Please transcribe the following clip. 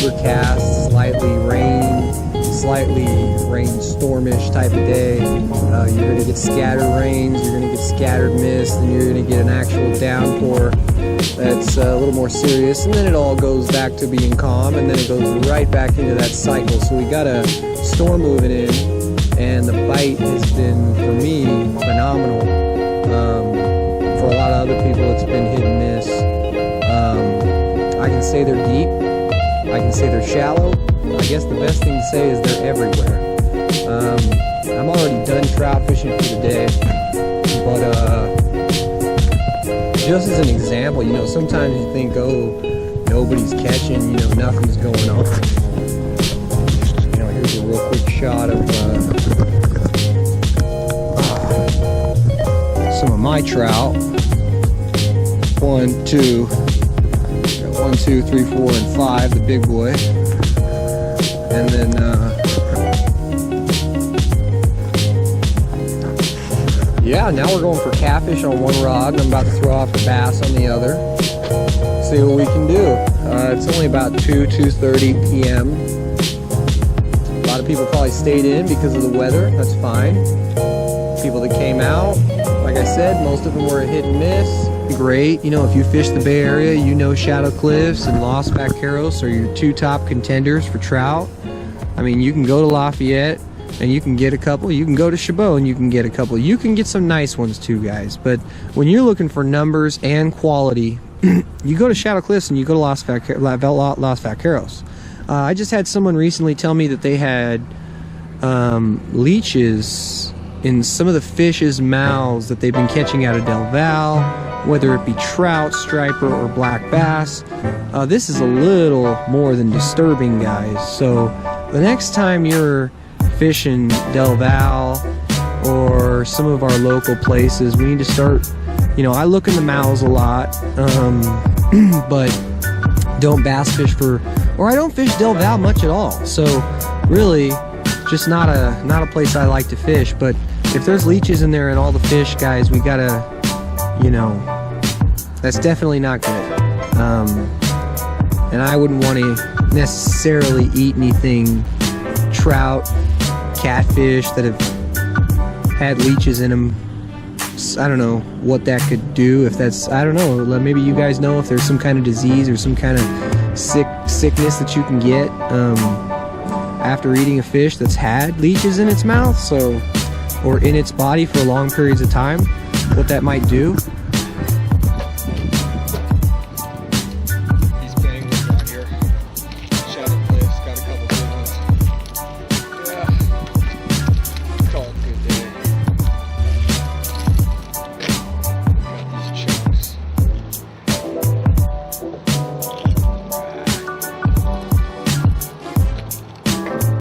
overcast, slightly rainstormish type of day. You're going to get scattered rains, you're going to get scattered mist, and you're going to get an actual downpour that's a little more serious, and then it all goes back to being calm, and then it goes right back into that cycle. So we got a storm moving in, and the bite has been, for me, phenomenal. For a lot of other people, it's been hit and miss. I can say they're deep, I can say they're shallow. I guess the best thing to say is they're everywhere. I'm already done trout fishing for the day, but just as an example, you know, sometimes you think, oh, nobody's catching, you know, nothing's going on. You know, here's a real quick shot of some of my trout. 1, 2, 3, 4, and 5, the big boy. And then yeah, now we're going for catfish on one rod, and I'm about to throw off a bass on the other. See what we can do. It's only about 2:30 p.m. A lot of people probably stayed in because of the weather. That's fine. People that came out, like I said, most of them were a hit and miss. Great, you know, if you fish the Bay Area, you know Shadow Cliffs and Los Vaqueros are your two top contenders for trout. I mean, you can go to Lafayette and you can get a couple. You can go to Chabot and you can get a couple. You can get some nice ones too, guys. But when you're looking for numbers and quality, you go to Shadow Cliffs and you go to Los Vaqueros. I just had someone recently tell me that they had leeches in some of the fish's mouths that they've been catching out of Del Val, whether it be trout, striper, or black bass. This is a little more than disturbing, guys. So the next time you're fishing Del Val or some of our local places, we need to start, you know, I look in the mouths a lot, but don't bass fish for, or I don't fish Del Val much at all. So really, just not a place I like to fish. But if there's leeches in there and all the fish, guys, we gotta, you know, that's definitely not good. And I wouldn't want to necessarily eat anything trout, catfish that have had leeches in them. I don't know what that could do. If that's, I don't know, maybe you guys know if there's some kind of disease or some kind of sickness that you can get after eating a fish that's had leeches in its mouth, so, or in its body for long periods of time, what that might do.